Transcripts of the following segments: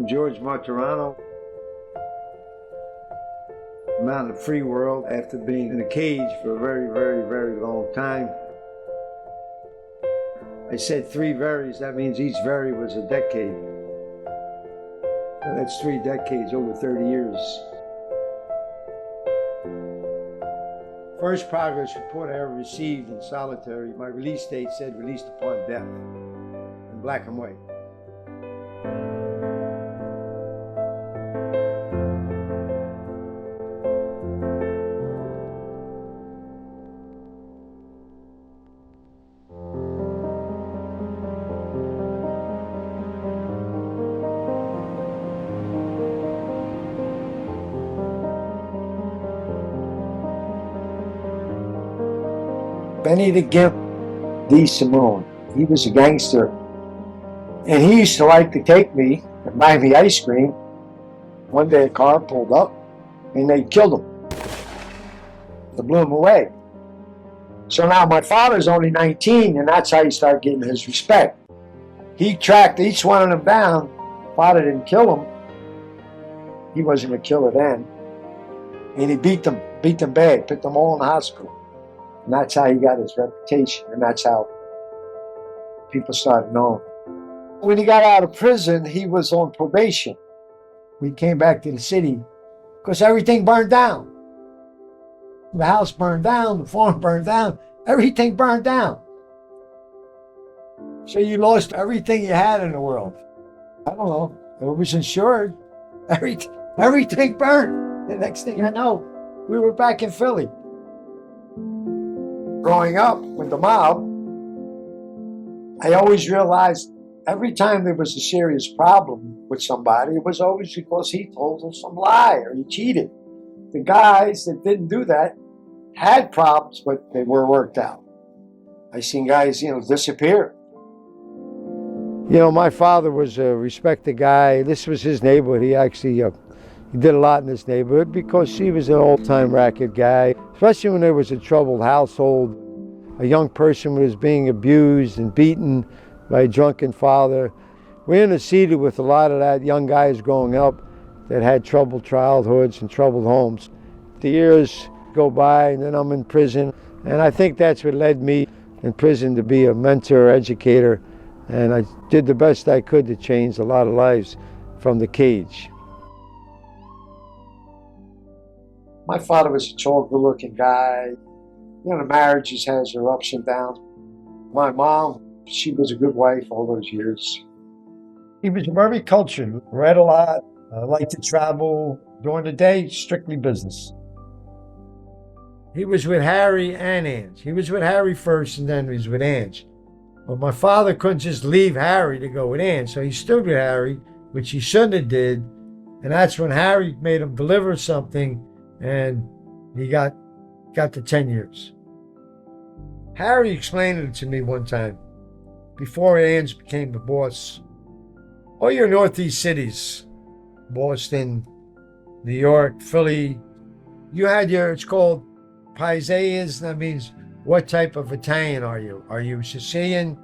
I'm George Martorano. I'm out in the free world after being in a cage for a very, very, very long time. I said 3 varies, that means each vary was a decade. That's 3 decades, over 30 years. First progress report I ever received in solitary, my release date said released upon death, in black and white. Benny the Gimp D. Simone. He was a gangster. And he used to like to take me and buy me ice cream. One day a car pulled up and they killed him. They blew him away. So now my father's only 19 and that's how he started getting his respect. He tracked each one of them down. Father didn't kill him. He wasn't a killer then. And he beat them bad, put them all in the hospital. And that's how he got his reputation, and that's how people started knowing. When he got out of prison, he was on probation. We came back to the city because everything burned down. The house burned down, the farm burned down, everything burned down. So you lost everything you had in the world. I don't know, it was insured. Everything burned. The next thing I know, we were back in Philly. Growing up with the mob, I always realized every time there was a serious problem with somebody, it was always because he told them some lie or he cheated. The guys that didn't do that had problems, but they were worked out. I seen guys, disappear. My father was a respected guy. This was his neighborhood. He actually he did a lot in this neighborhood because he was an old-time racket guy, especially when there was a troubled household. A young person was being abused and beaten by a drunken father. We interceded with a lot of that young guys growing up that had troubled childhoods and troubled homes. The years go by and then I'm in prison, and I think that's what led me in prison to be a mentor, educator, and I did the best I could to change a lot of lives from the cage. My father was a tall, good-looking guy. The marriage just has her ups and downs. My mom, she was a good wife all those years. He was very cultured, read a lot, liked to travel. During the day, strictly business. He was with Harry and Ange. He was with Harry first and then he was with Ange. But my father couldn't just leave Harry to go with Ange, so he stood with Harry, which he shouldn't have did. And that's when Harry made him deliver something and he got to 10 years. Harry explained it to me one time, before Ange became the boss. All your Northeast cities, Boston, New York, Philly, you had it's called Paiseias, that means what type of Italian are you? Are you Sicilian?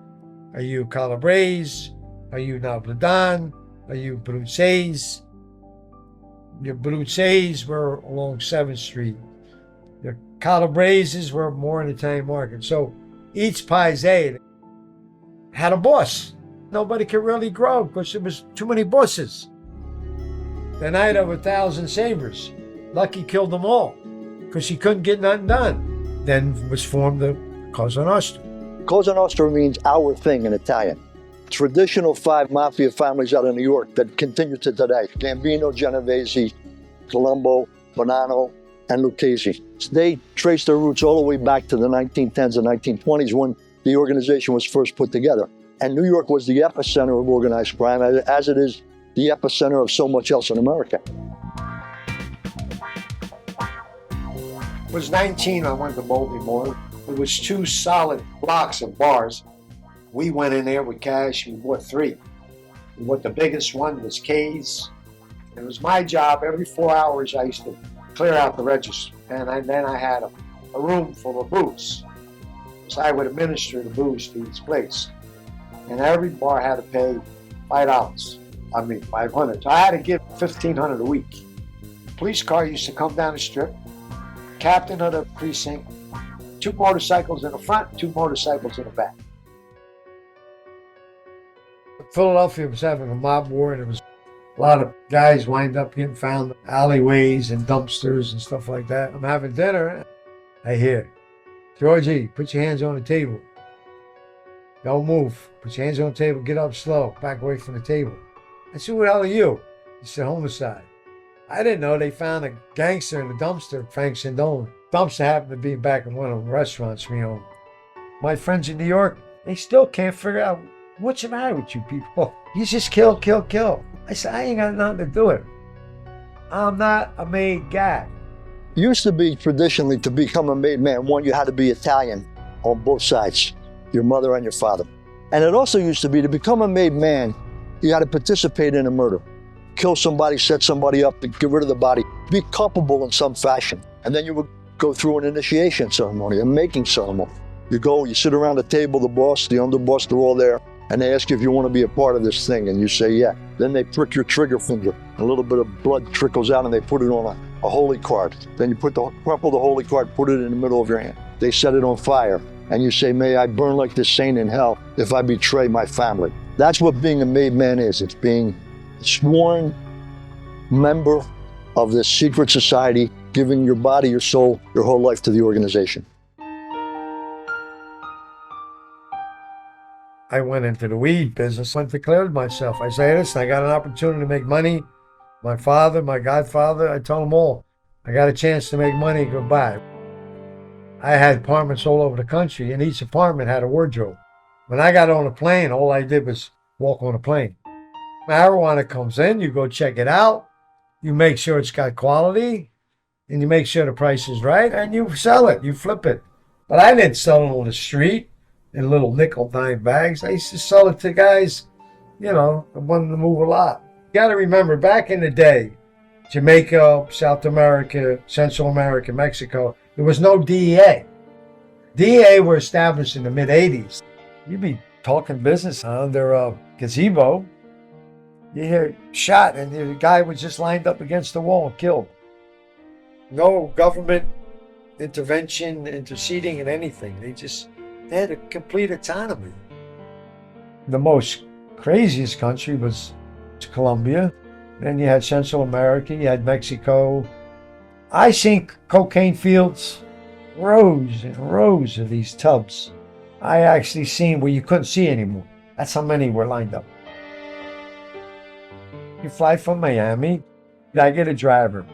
Are you Calabrese? Are you Napolitan? Are you Bruzzese? Your Bruzzese were along 7th Street. Your Calabreses were more in the Italian market. So each Paese had a boss. Nobody could really grow because there was too many bosses. The night of 1,000 sabers, Lucky killed them all because he couldn't get nothing done. Then was formed the Cosa Nostra. Cosa Nostra means our thing in Italian. Traditional 5 mafia families out of New York that continue to today. Gambino, Genovese, Colombo, Bonanno, and Lucchese. They trace their roots all the way back to the 1910s and 1920s when the organization was first put together. And New York was the epicenter of organized crime, as it is the epicenter of so much else in America. I was 19, I went to Baltimore. It was 2 solid blocks of bars. We went in there with cash, we bought 3. We bought the biggest one, was K's. It was my job, every 4 hours I used to clear out the register. And then I had a room full of booze. So I would administer the booze to each place. And every bar had to pay $5. I mean, 500. So I had to give 1,500 a week. Police car used to come down the strip, captain of the precinct, 2 motorcycles in the front, 2 motorcycles in the back. Philadelphia was having a mob war, and there was a lot of guys wind up getting found in alleyways and dumpsters and stuff like that. I'm having dinner. I hear, Georgie, put your hands on the table. Don't move. Put your hands on the table. Get up slow. Back away from the table. I said, who the hell are you? He said, homicide. I didn't know they found a gangster in the dumpster, Frank Sindone. Dumpster happened to be back in one of the restaurants we own. My friends in New York, they still can't figure out what's the matter with you people. You just kill, kill, kill. I said, I ain't got nothing to do with it. I'm not a made guy. Used to be traditionally to become a made man, one, you had to be Italian on both sides, your mother and your father. And it also used to be to become a made man, you had to participate in a murder. Kill somebody, set somebody up, to get rid of the body, be culpable in some fashion. And then you would go through an initiation ceremony, a making ceremony. You go, you sit around the table, the boss, the underboss, they're all there, and they ask you if you want to be a part of this thing, and you say yeah. Then they prick your trigger finger, a little bit of blood trickles out, and they put it on a holy card. Then you crumple the holy card, put it in the middle of your hand. They set it on fire, and you say, may I burn like this saint in hell if I betray my family. That's what being a made man is. It's being a sworn member of this secret society, giving your body, your soul, your whole life to the organization. I went into the weed business and declared myself. I say, listen, I got an opportunity to make money. My father, my godfather, I told them all, I got a chance to make money, goodbye. I had apartments all over the country, and each apartment had a wardrobe. When I got on a plane, all I did was walk on a plane. Marijuana comes in, you go check it out, you make sure it's got quality, and you make sure the price is right, and you sell it, you flip it. But I didn't sell it on the street in little nickel dime bags. I used to sell it to guys, you know, that wanted to move a lot. You got to remember, back in the day, Jamaica, South America, Central America, Mexico, there was no DEA. DEA were established in the mid-'80s. You'd be talking business under a gazebo. You hear shot, and the guy was just lined up against the wall and killed. No government intervention, interceding in anything. They had a complete autonomy. The most craziest country was Colombia. Then you had Central America, you had Mexico. I seen cocaine fields, rows and rows of these tubs. I actually seen where you couldn't see anymore. That's how many were lined up. You fly from Miami, I get a driver.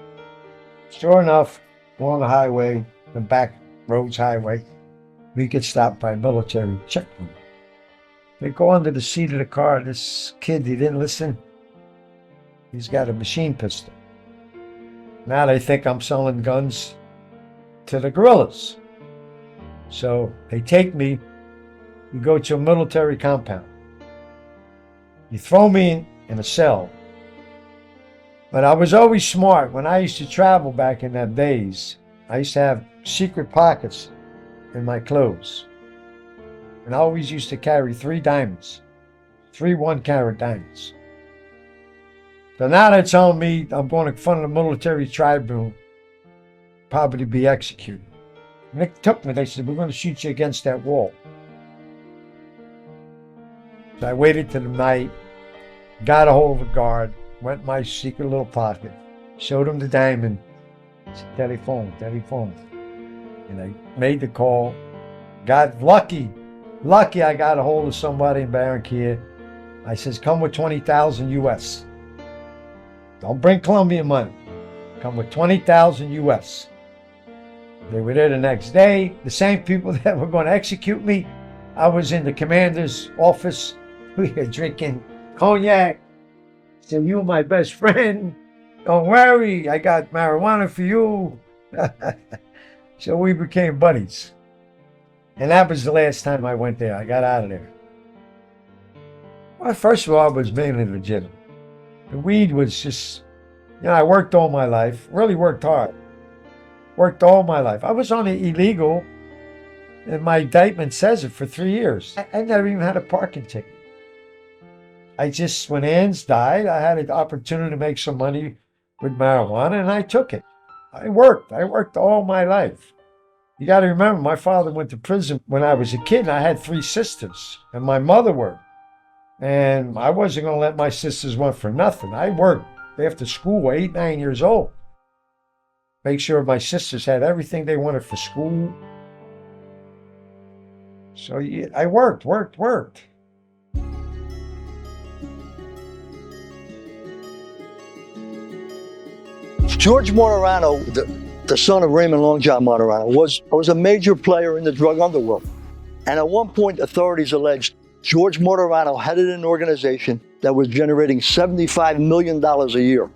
Sure enough, we're on the highway, the back roads highway. We get stopped by a military checkpoint. They go under the seat of the car. This kid, he didn't listen. He's got a machine pistol. Now they think I'm selling guns to the guerrillas. So they take me, we go to a military compound. You throw me in a cell. But I was always smart. When I used to travel back in them days, I used to have secret pockets in my clothes. And I always used to carry 3 diamonds, 3 1-carat diamonds. So now they're telling me I'm going in front of the military tribunal, probably to be executed. And they took me, they said, we're going to shoot you against that wall. So I waited till the night, got a hold of a guard, went in my secret little pocket, showed him the diamond, said, telephone. And I made the call. Got lucky I got a hold of somebody in Barranquilla. I says, come with 20,000 US. Don't bring Colombian money. Come with 20,000 US. They were there the next day. The same people that were going to execute me, I was in the commander's office. We were drinking cognac. Said, you my best friend. Don't worry, I got marijuana for you. So we became buddies. And that was the last time I went there. I got out of there. Well, first of all, it was mainly legitimate. The weed was just, I worked all my life, really worked hard. Worked all my life. I was only illegal, and my indictment says it, for 3 years. I never even had a parking ticket. When Ann's died, I had an opportunity to make some money with marijuana, and I took it. I worked all my life. You got to remember, my father went to prison when I was a kid, and I had 3 sisters, and my mother worked. And I wasn't going to let my sisters work for nothing. I worked after school, 8, 9 years old. Make sure my sisters had everything they wanted for school. So yeah, I worked. George Martorano, the son of Raymond Long John Martorano, was a major player in the drug underworld. And at one point, authorities alleged George Martorano headed an organization that was generating $75 million a year.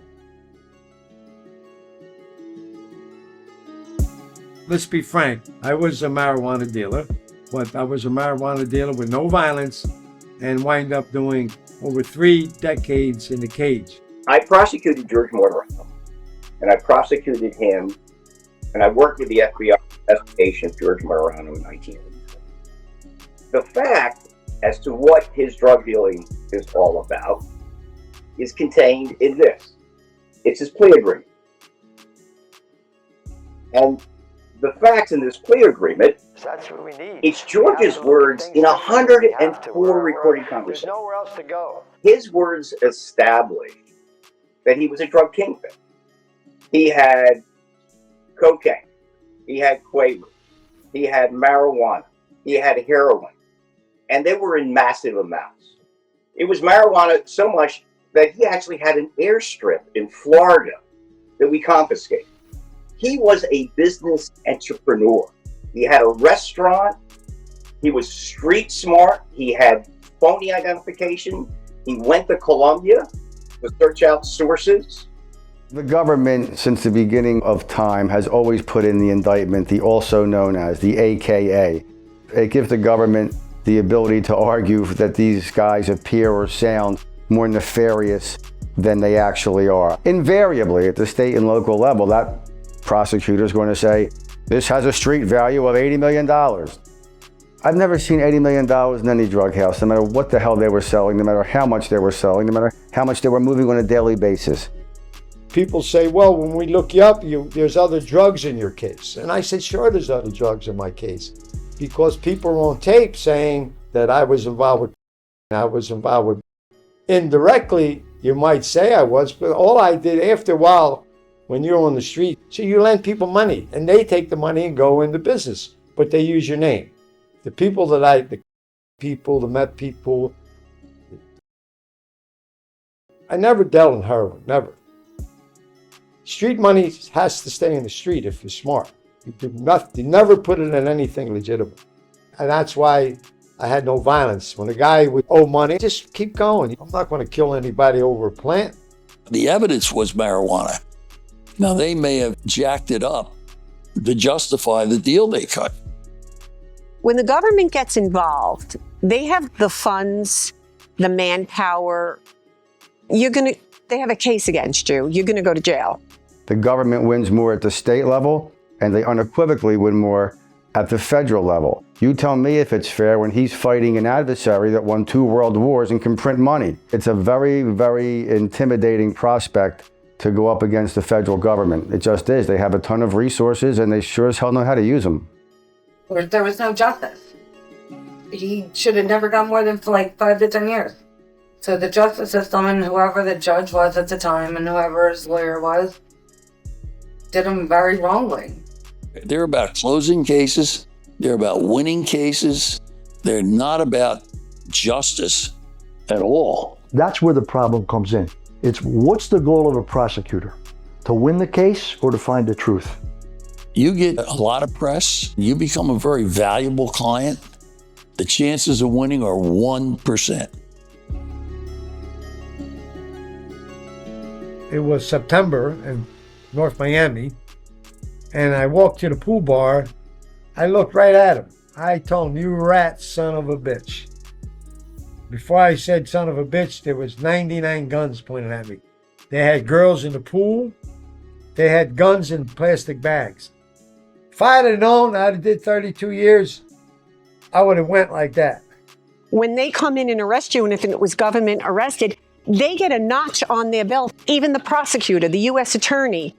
Let's be frank, I was a marijuana dealer, but I was a marijuana dealer with no violence and wind up doing over 3 decades in the cage. I prosecuted George Martorano, and I prosecuted him, and I worked with the FBI investigation of George Martorano in 1983. The fact as to what his drug dealing is all about is contained in this. It's his plea agreement. And the facts in this plea agreement, That's what we need. it's George's words in 104 recorded conversations. There's nowhere else to go. His words established that he was a drug kingpin. He had cocaine, he had Quaaludes, he had marijuana, he had heroin, and they were in massive amounts. It was marijuana so much that he actually had an airstrip in Florida that we confiscated. He was a business entrepreneur. He had a restaurant. He was street smart. He had phony identification. He went to Colombia to search out sources. The government, since the beginning of time, has always put in the indictment, the also known as the AKA. It gives the government the ability to argue that these guys appear or sound more nefarious than they actually are. Invariably, at the state and local level, that prosecutor is going to say, this has a street value of $80 million. I've never seen $80 million in any drug house, no matter what the hell they were selling, no matter how much they were selling, no matter how much they were moving on a daily basis. People say, well, when we look you up, there's other drugs in your case. And I said, sure, there's other drugs in my case. Because people are on tape saying that I was involved with. Indirectly, you might say I was, but all I did after a while, when you're on the street, so you lend people money, and they take the money and go into business, but they use your name. The people the Met people, I never dealt in heroin, never. Street money has to stay in the street if you're smart. You never put it in anything legitimate. And that's why I had no violence. When a guy would owe money, just keep going. I'm not going to kill anybody over a plant. The evidence was marijuana. Now, they may have jacked it up to justify the deal they cut. When the government gets involved, they have the funds, the manpower. They have a case against you. You're going to go to jail. The government wins more at the state level, and they unequivocally win more at the federal level. You tell me if it's fair when he's fighting an adversary that won 2 world wars and can print money. It's a very, very intimidating prospect to go up against the federal government. It just is. They have a ton of resources, and they sure as hell know how to use them. There was no justice. He should have never got more than like 5 to 10 years. So the justice system and whoever the judge was at the time and whoever his lawyer was did him very wrongly. They're about closing cases. They're about winning cases. They're not about justice at all. That's where the problem comes in. It's what's the goal of a prosecutor? To win the case or to find the truth? You get a lot of press. You become a very valuable client. The chances of winning are 1%. It was September in North Miami, and I walked to the pool bar. I looked right at him. I told him, you rat son of a bitch. Before I said son of a bitch, there was 99 guns pointed at me. They had girls in the pool. They had guns in plastic bags. If I had known I did 32 years, I would have went like that. When they come in and arrest you, and if it was government arrested, they get a notch on their belt. Even the prosecutor, the U.S. attorney.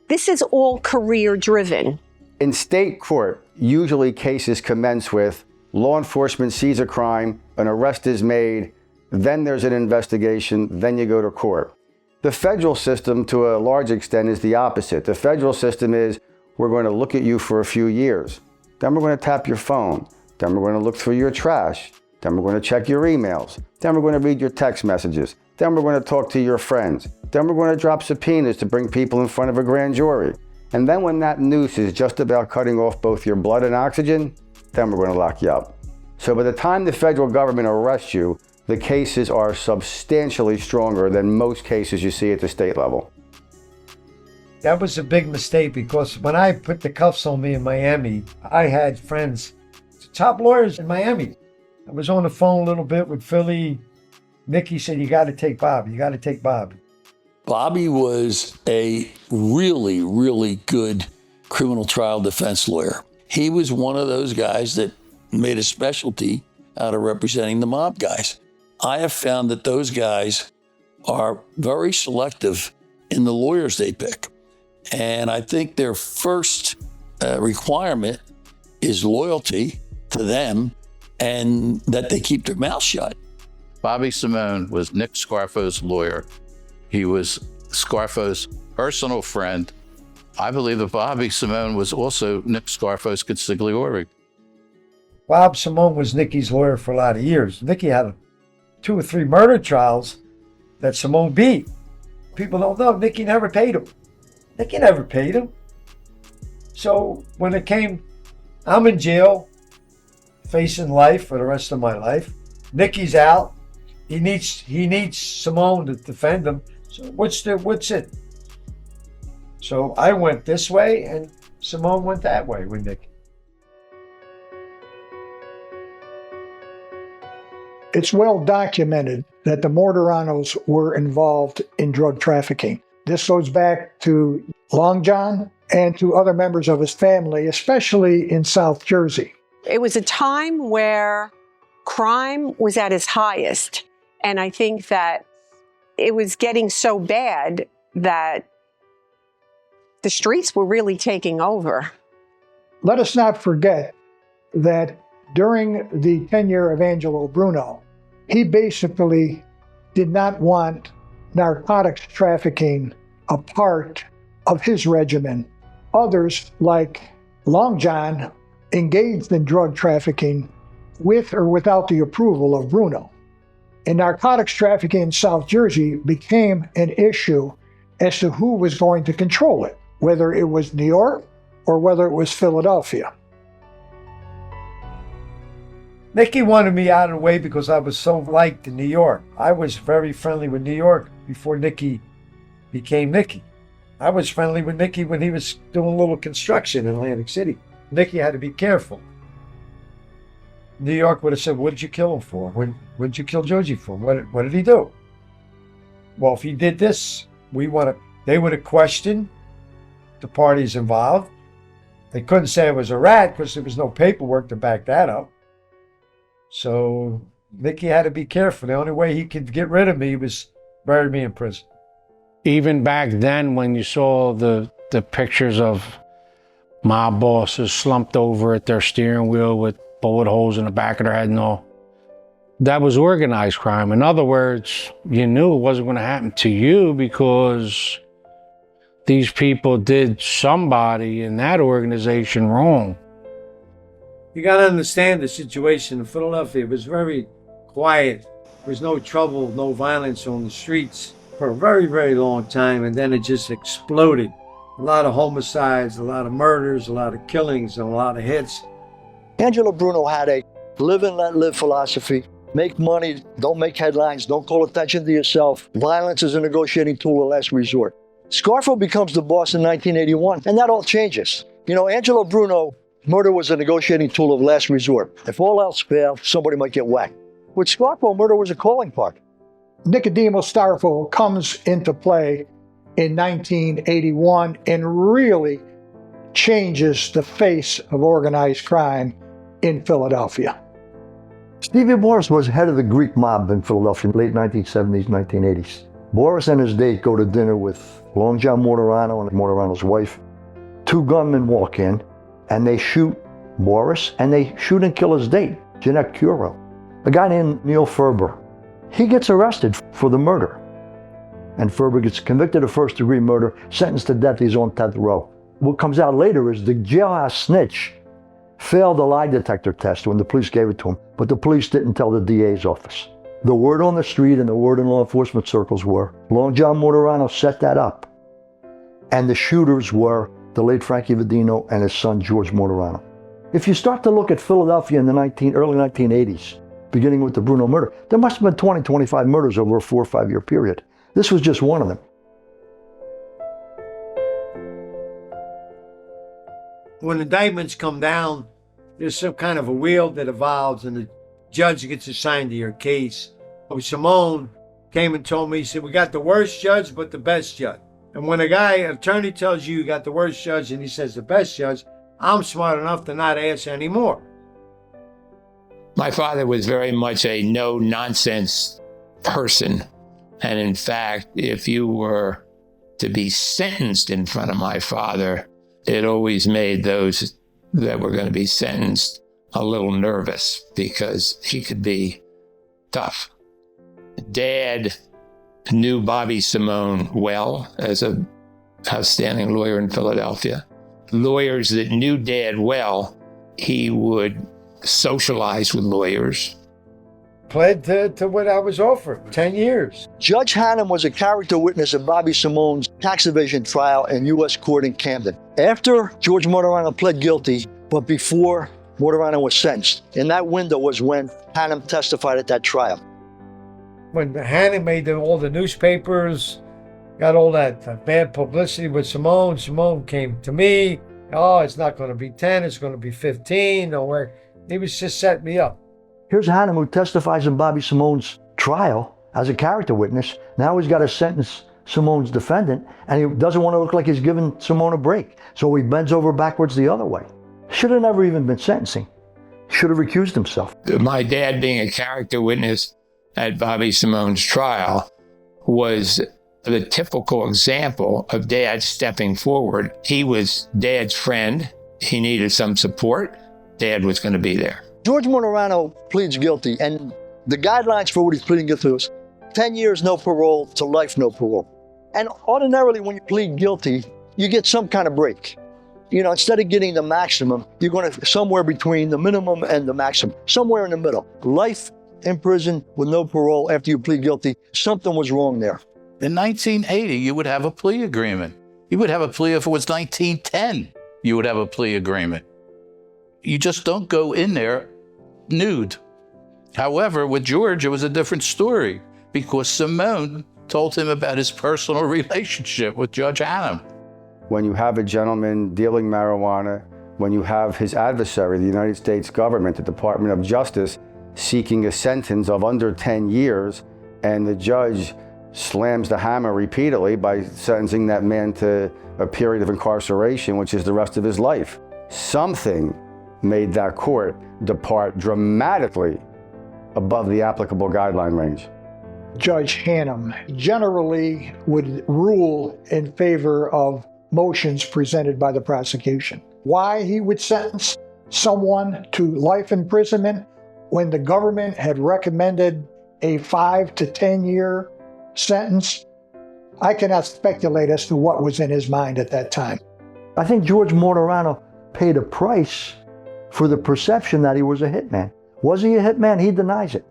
This is all career driven. In state court, usually cases commence with law enforcement sees a crime, an arrest is made, then there's an investigation, then you go to court. The federal system, to a large extent, is the opposite. The federal system is, we're going to look at you for a few years. Then we're going to tap your phone. Then we're going to look through your trash. Then we're going to check your emails. Then we're going to read your text messages. Then we're going to talk to your friends. Then we're going to drop subpoenas to bring people in front of a grand jury. And then when that noose is just about cutting off both your blood and oxygen, then we're going to lock you up. So by the time the federal government arrests you, the cases are substantially stronger than most cases you see at the state level. That was a big mistake, because when I put the cuffs on me in Miami, I had friends, top lawyers in Miami. I was on the phone a little bit with Philly. Nicky said, you got to take Bobby. You got to take Bobby. Bobby was a really, really good criminal trial defense lawyer. He was one of those guys that made a specialty out of representing the mob guys. I have found that those guys are very selective in the lawyers they pick. And I think their first requirement is loyalty to them and that they keep their mouth shut. Bobby Simone was Nick Scarfo's lawyer. He was Scarfo's personal friend. I believe that Bobby Simone was also Nick Scarfo's consigliere. Bob Simone was Nicky's lawyer for a lot of years. Nicky had 2 or 3 murder trials that Simone beat. People don't know, Nicky never paid him. Nicky never paid him. So when it came, I'm in jail, facing life for the rest of my life. Nicky's out. He needs Simone to defend him. So what's it? So I went this way, and Simone went that way with Nicky. It's well documented that the Martoranos were involved in drug trafficking. This goes back to Long John and to other members of his family, especially in South Jersey. It was a time where crime was at its highest. And I think that it was getting so bad that the streets were really taking over. Let us not forget that during the tenure of Angelo Bruno, he basically did not want narcotics trafficking a part of his regimen. Others, like Long John, engaged in drug trafficking with or without the approval of Bruno. And narcotics trafficking in South Jersey became an issue as to who was going to control it, whether it was New York or whether it was Philadelphia. Nicky wanted me out of the way because I was so liked in New York. I was very friendly with New York before Nicky became Nicky. I was friendly with Nicky when he was doing a little construction in Atlantic City. Nicky had to be careful. New York would have said, what did you kill him for? What did you kill Joji for? What did he do? Well, if he did this, they would have questioned the parties involved. They couldn't say it was a rat because there was no paperwork to back that up. So Nicky had to be careful. The only way he could get rid of me was bury me in prison. Even back then, when you saw the pictures of mob bosses slumped over at their steering wheel with bullet holes in the back of their head and all, that was organized crime. In other words, you knew it wasn't going to happen to you because these people did somebody in that organization wrong. You got to understand the situation in Philadelphia. It was very quiet. There was no trouble, no violence on the streets for a very, very long time, and then it just exploded. A lot of homicides, a lot of murders, a lot of killings, and a lot of hits. Angelo Bruno had a live and let live philosophy. Make money, don't make headlines, don't call attention to yourself. Violence is a negotiating tool of last resort. Scarfo becomes the boss in 1981, and that all changes. You know, Angelo Bruno, murder was a negotiating tool of last resort. If all else failed, somebody might get whacked. With Scarfo, murder was a calling card. Nicodemo Starfo comes into play in 1981 and really changes the face of organized crime in Philadelphia. Stevie Boris was head of the Greek mob in Philadelphia in the late 1970s, 1980s. Boris and his date go to dinner with Long John Martorano and Martorano's wife. Two gunmen walk in and they shoot Boris and they shoot and kill his date, Jeanette Curo. A guy named Neil Ferber. He gets arrested for the murder. And Ferber gets convicted of first-degree murder, sentenced to death. He's on death row. What comes out later is the jailhouse snitch failed a lie detector test when the police gave it to him, but the police didn't tell the DA's office. The word on the street and the word in law enforcement circles were, Long John Martorano set that up. And the shooters were the late Frankie Vedino and his son, George Martorano. If you start to look at Philadelphia in the early 1980s, beginning with the Bruno murder, there must have been 20, 25 murders over a 4 or 5 year period. This was just one of them. When indictments come down, there's some kind of a wheel that evolves and the judge gets assigned to your case. Simone came and told me, he said, we got the worst judge, but the best judge. And when an attorney tells you got the worst judge and he says the best judge, I'm smart enough to not ask anymore. My father was very much a no-nonsense person. And in fact, if you were to be sentenced in front of my father, it always made those that were going to be sentenced a little nervous because he could be tough. Dad knew Bobby Simone well as an outstanding lawyer in Philadelphia. Lawyers that knew Dad well, he would socialize with lawyers. Pled to what I was offered, 10 years. Judge Hannum was a character witness in Bobby Simone's tax evasion trial in U.S. court in Camden. After George Martorano pled guilty, but before Martorano was sentenced. In that window was when Hannum testified at that trial. When Hannum made all the newspapers, got all that bad publicity with Simone, Simone came to me. Oh, it's not going to be 10, it's going to be 15. No way. He was just setting me up. Here's Hannum, who testifies in Bobby Simone's trial as a character witness. Now he's got to sentence Simone's defendant, and he doesn't want to look like he's giving Simone a break. So he bends over backwards the other way. Should have never even been sentencing. Should have recused himself. My dad being a character witness at Bobby Simone's trial was the typical example of Dad stepping forward. He was Dad's friend. He needed some support. Dad was going to be there. George Martorano pleads guilty, and the guidelines for what he's pleading guilty to is 10 years no parole to life no parole. And ordinarily when you plead guilty, you get some kind of break. You know, instead of getting the maximum, you're going to somewhere between the minimum and the maximum, somewhere in the middle. Life in prison with no parole after you plead guilty, something was wrong there. In 1980, you would have a plea agreement. You would have a plea if it was 1910. You would have a plea agreement. You just don't go in there nude. However, with George, it was a different story because Simone told him about his personal relationship with Judge Hannum. When you have a gentleman dealing marijuana, when you have his adversary, the United States government, the Department of Justice, seeking a sentence of under 10 years, and the judge slams the hammer repeatedly by sentencing that man to a period of incarceration, which is the rest of his life. Something made that court depart dramatically above the applicable guideline range. Judge Hannum generally would rule in favor of motions presented by the prosecution. Why he would sentence someone to life imprisonment when the government had recommended a 5 to 10 year sentence, I cannot speculate as to what was in his mind at that time. I think George Martorano paid a price for the perception that he was a hitman. Was he a hitman? He denies it.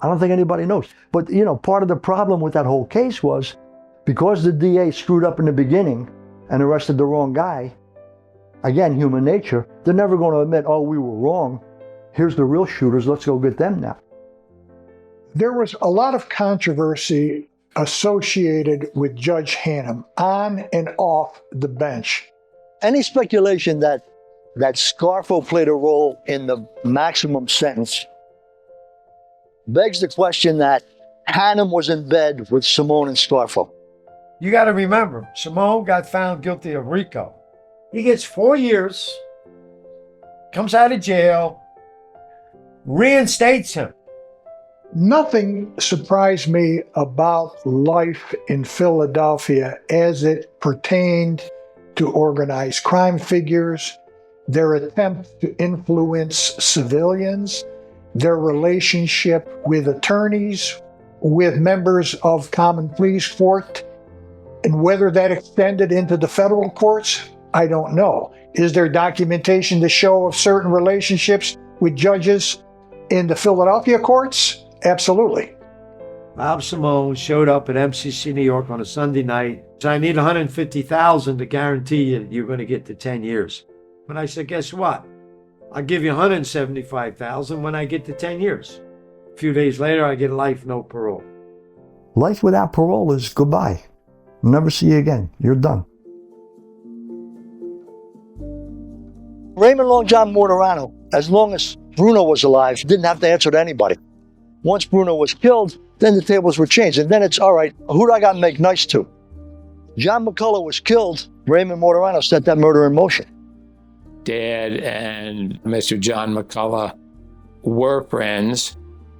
I don't think anybody knows. But, you know, part of the problem with that whole case was because the DA screwed up in the beginning and arrested the wrong guy, again, human nature, they're never going to admit, oh, we were wrong. Here's the real shooters. Let's go get them now. There was a lot of controversy associated with Judge Hannum on and off the bench. Any speculation that Scarfo played a role in the maximum sentence begs the question that Hannum was in bed with Simone and Scarfo. You got to remember, Simone got found guilty of RICO. He gets 4 years, comes out of jail, reinstates him. Nothing surprised me about life in Philadelphia as it pertained to organized crime figures, their attempt to influence civilians, their relationship with attorneys, with members of common pleas court, and whether that extended into the federal courts, I don't know. Is there documentation to show of certain relationships with judges in the Philadelphia courts? Absolutely. Bob Simone showed up at MCC New York on a Sunday night. So I need $150,000 to guarantee you you're going to get to 10 years. But I said, guess what? I'll give you $175,000 when I get to 10 years. A few days later, I get life, no parole. Life without parole is goodbye. Never see you again. You're done. Raymond Long John Martorano, as long as Bruno was alive, didn't have to answer to anybody. Once Bruno was killed, then the tables were changed. And then it's, all right, who do I got to make nice to? John McCullough was killed. Raymond Martorano set that murder in motion. Dad and Mr. John McCullough were friends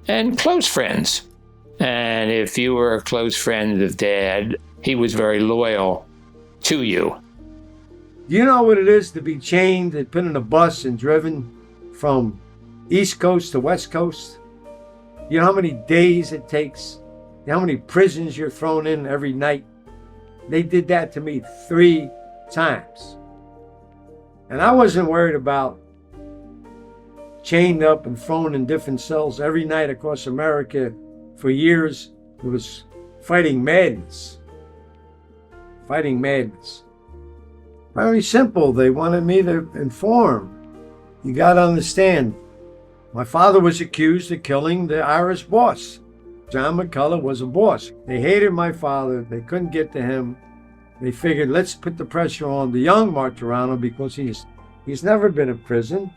and close friends. And if you were a close friend of Dad, he was very loyal to you. Do you know what it is to be chained and put in a bus and driven from East Coast to West Coast? You know how many days it takes? You know how many prisons you're thrown in every night? They did that to me 3 times. And I wasn't worried about chained up and thrown in different cells every night across America for years. It was fighting madness. Fighting madness. Very simple. They wanted me to inform. You got to understand, my father was accused of killing the Irish boss. John McCullough was a boss. They hated my father. They couldn't get to him. They figured, let's put the pressure on the young Martorano because he's never been in prison.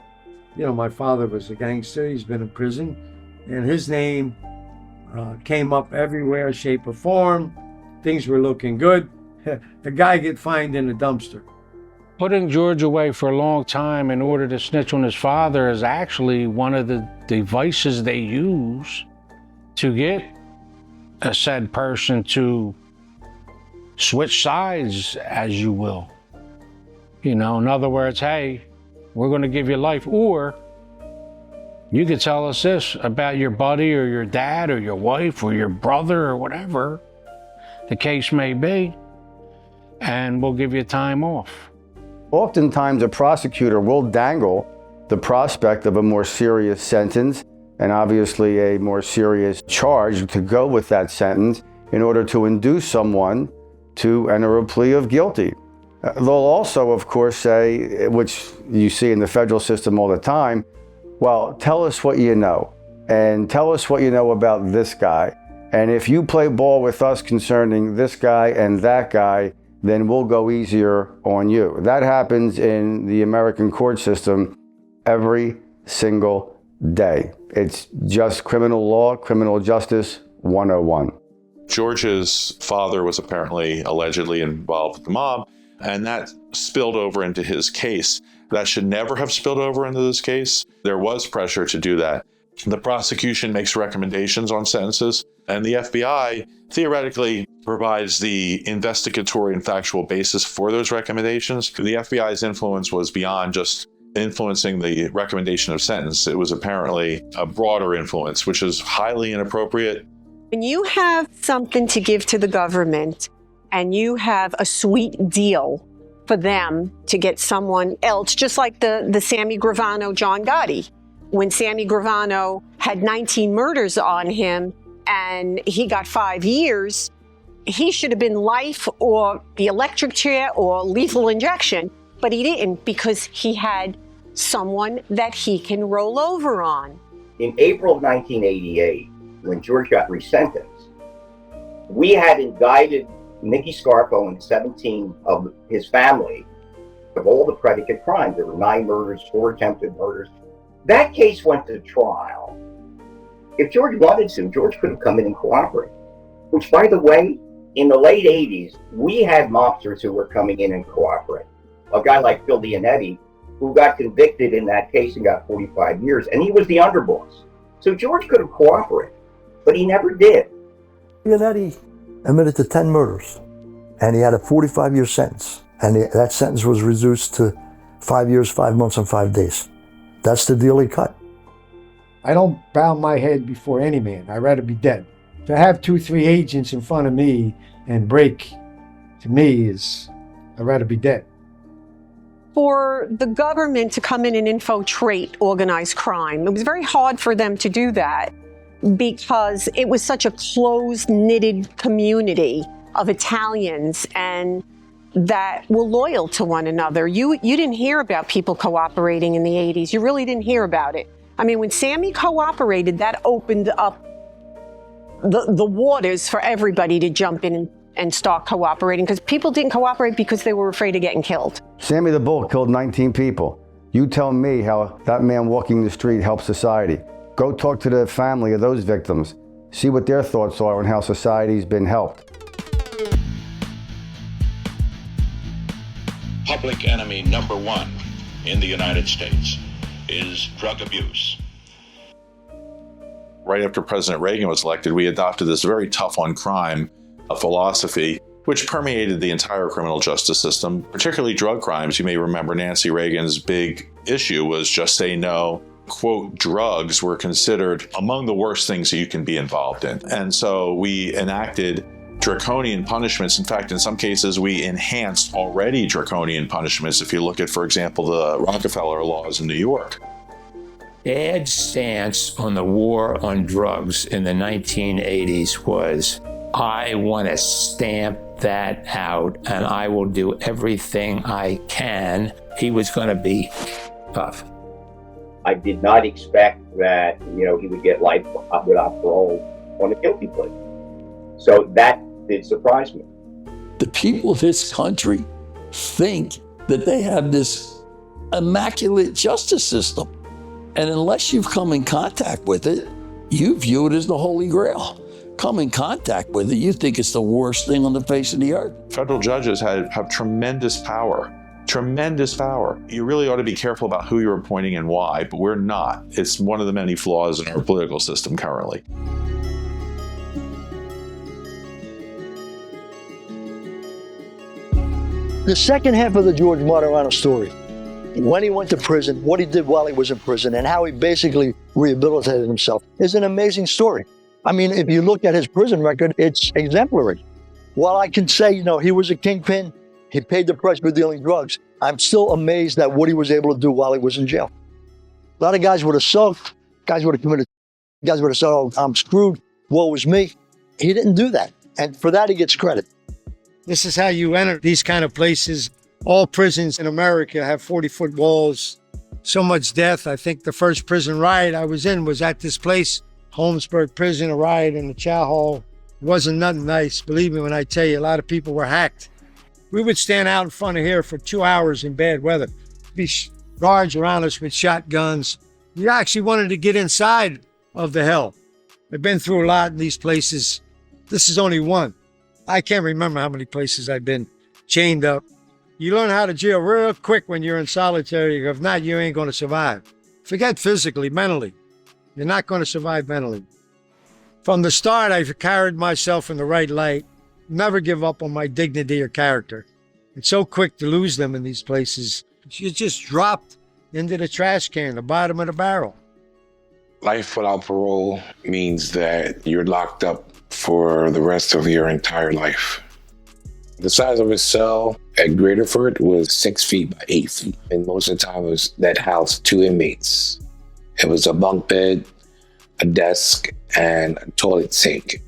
You know, my father was a gangster. He's been in prison. And his name came up everywhere, shape or form. Things were looking good. The guy get fined in a dumpster. Putting George away for a long time in order to snitch on his father is actually one of the devices they use to get a said person to switch sides, as you will. You know, in other words, hey, we're going to give you life, or you could tell us this about your buddy or your dad or your wife or your brother or whatever the case may be, and we'll give you time off. Oftentimes, a prosecutor will dangle the prospect of a more serious sentence and obviously a more serious charge to go with that sentence in order to induce someone to enter a plea of guilty. They'll also, of course, say, which you see in the federal system all the time, well, tell us what you know, and tell us what you know about this guy. And if you play ball with us concerning this guy and that guy, then we'll go easier on you. That happens in the American court system every single day. It's just criminal law, criminal justice 101. George's father was apparently allegedly involved with the mob, and that spilled over into his case. That should never have spilled over into this case. There was pressure to do that. The prosecution makes recommendations on sentences, and the FBI theoretically provides the investigatory and factual basis for those recommendations. The FBI's influence was beyond just influencing the recommendation of sentence. It was apparently a broader influence, which is highly inappropriate. When you have something to give to the government and you have a sweet deal for them to get someone else, just like the Sammy Gravano, John Gotti. When Sammy Gravano had 19 murders on him and he got 5 years, he should have been life or the electric chair or lethal injection, but he didn't because he had someone that he can roll over on. In April of 1988, when George got resentenced, we had indicted Nicky Scarfo and 17 of his family of all the predicate crimes. There were 9 murders, 4 attempted murders. That case went to trial. If George wanted to, George could have come in and cooperated. Which, by the way, in the late 80s, we had mobsters who were coming in and cooperating. A guy like Phil Leonetti who got convicted in that case and got 45 years, and he was the underboss. So George could have cooperated, but he never did. Eddie admitted to 10 murders, and he had a 45-year sentence. And that sentence was reduced to 5 years, 5 months, and 5 days. That's the deal he cut. I don't bow my head before any man. I'd rather be dead. To have 2, 3 agents in front of me and break, to me, is I'd rather be dead. For the government to come in and infiltrate organized crime, it was very hard for them to do that because it was such a close-knitted community of Italians and that were loyal to one another. You didn't hear about people cooperating in the 80s. You really didn't hear about it. I mean, when Sammy cooperated, that opened up the waters for everybody to jump in and start cooperating, because people didn't cooperate because they were afraid of getting killed. Sammy the Bull killed 19 people. You tell me how that man walking the street helps society. Go talk to the family of those victims. See what their thoughts are on how society's been helped. Public enemy number one in the United States is drug abuse. Right after President Reagan was elected, we adopted this very tough on crime philosophy, which permeated the entire criminal justice system, particularly drug crimes. You may remember Nancy Reagan's big issue was just say no. Quote, drugs were considered among the worst things that you can be involved in. And so we enacted draconian punishments. In fact, in some cases, we enhanced already draconian punishments. If you look at, for example, the Rockefeller laws in New York. Dad's stance on the war on drugs in the 1980s was, I want to stamp that out and I will do everything I can. He was going to be tough. I did not expect that, he would get life without parole on a guilty plea. So that did surprise me. The people of this country think that they have this immaculate justice system. And unless you've come in contact with it, you view it as the Holy Grail. Come in contact with it, you think it's the worst thing on the face of the earth. Federal judges have tremendous power. Tremendous power. You really ought to be careful about who you're appointing and why, but we're not. It's one of the many flaws in our political system currently. The second half of the George Martorano story, when he went to prison, what he did while he was in prison, and how he basically rehabilitated himself, is an amazing story. I mean, if you look at his prison record, it's exemplary. While I can say, he was a kingpin, he paid the price for dealing drugs, I'm still amazed at what he was able to do while he was in jail. A lot of guys would have sulked, guys would have committed, guys would have said, oh, I'm screwed, woe is me. He didn't do that, and for that he gets credit. This is how you enter these kind of places. All prisons in America have 40-foot walls. So much death. I think the first prison riot I was in was at this place, Holmesburg Prison, a riot in the chow hall. It wasn't nothing nice. Believe me when I tell you, a lot of people were hacked. We would stand out in front of here for 2 hours in bad weather. Be guards around us with shotguns. You actually wanted to get inside of the hell. I've been through a lot in these places. This is only one. I can't remember how many places I've been chained up. You learn how to jail real quick when you're in solitary. If not, you ain't going to survive. Forget physically, mentally. You're not going to survive mentally. From the start, I've carried myself in the right light. Never give up on my dignity or character. It's so quick to lose them in these places. You're just dropped into the trash can, the bottom of the barrel. Life without parole means that you're locked up for the rest of your entire life. The size of his cell at Graterford was 6 feet by 8 feet. And most of the time it was that housed 2 inmates. It was a bunk bed, a desk, and a toilet sink.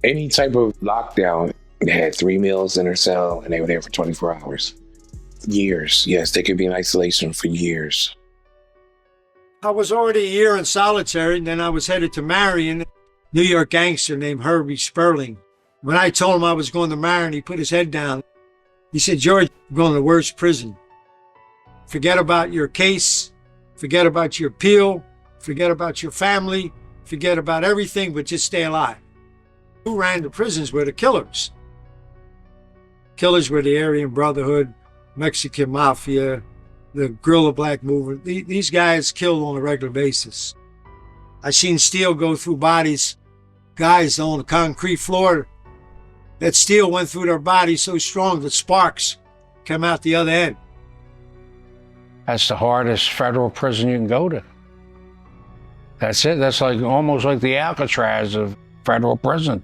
Any type of lockdown, they had 3 meals in their cell and they were there for 24 hours. Years, yes, they could be in isolation for years. I was already a year in solitary, and then I was headed to Marion, New York gangster named Herbie Sperling. When I told him I was going to Marion, he put his head down. He said, George, I'm going to the worst prison. Forget about your case, forget about your appeal, forget about your family, forget about everything, but just stay alive. Who ran the prisons were the killers. Killers were the Aryan Brotherhood, Mexican Mafia, the guerrilla black movement. These guys killed on a regular basis. I seen steel go through bodies, guys on the concrete floor. That steel went through their body so strong that sparks come out the other end. That's the hardest federal prison you can go to. That's it. That's like almost like the Alcatraz of federal prison.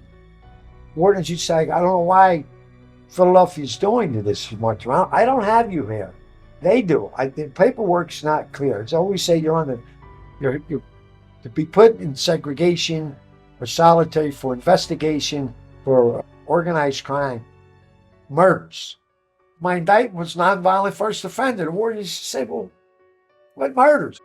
Wardens, you say, I don't know why Philadelphia's doing to this, Martorano. I don't have you here. They do. The paperwork's not clear. It's always say you're to be put in segregation or solitary for investigation for organized crime, murders. My indictment was nonviolent first offender. The wardens say, well, what murders?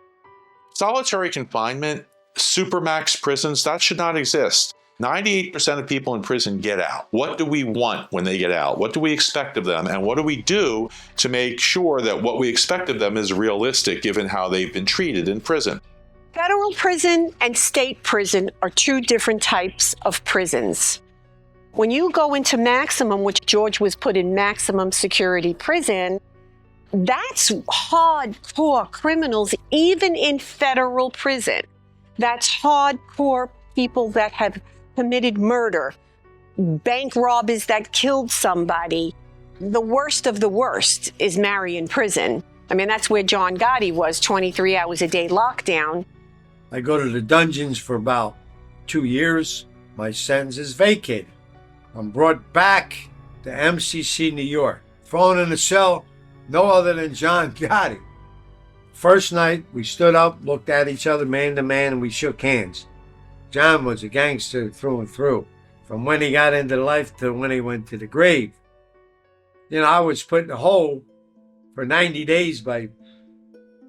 Solitary confinement, supermax prisons, that should not exist. 98% of people in prison get out. What do we want when they get out? What do we expect of them? And what do we do to make sure that what we expect of them is realistic given how they've been treated in prison? Federal prison and state prison are two different types of prisons. When you go into maximum, which George was put in maximum security prison, that's hardcore criminals, even in federal prison. That's hardcore people that have committed murder, bank robbers that killed somebody. The worst of the worst is Marion Prison. I mean, that's where John Gotti was, 23 hours a day lockdown. I go to the dungeons for about 2 years. My sentence is vacated. I'm brought back to MCC New York, thrown in a cell, no other than John Gotti. First night, we stood up, looked at each other man to man, and we shook hands. John was a gangster through and through, from when he got into life to when he went to the grave. You know, I was put in a hole for 90 days by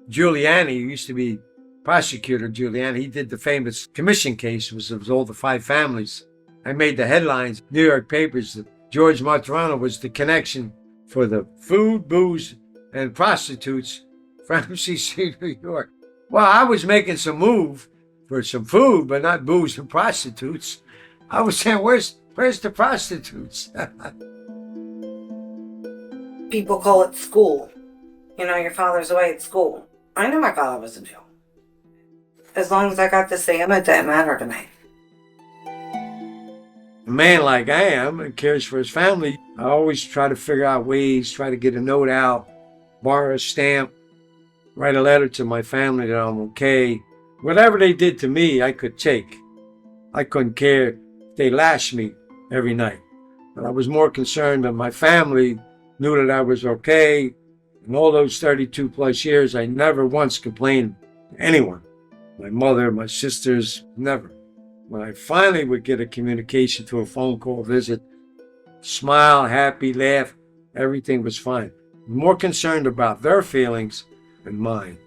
Giuliani, who used to be prosecutor Giuliani. He did the famous commission case, it was all the 5 families. I made the headlines, New York papers, that George Martorano was the connection for the food, booze, and prostitutes from MCC New York. Well, I was making some move for some food, but not booze and prostitutes. I was saying, where's the prostitutes? People call it school. You know, your father's away at school. I knew my father was in jail. As long as I got to see him, it didn't matter to me. A man like I am and cares for his family, I always try to figure out ways, try to get a note out, borrow a stamp, write a letter to my family that I'm okay. Whatever they did to me, I could take. I couldn't care if they lashed me every night. But I was more concerned that my family knew that I was okay. In all those 32 plus years, I never once complained to anyone. My mother, my sisters, never. When I finally would get a communication through a phone call, visit, smile, happy, laugh, everything was fine. More concerned about their feelings than mine.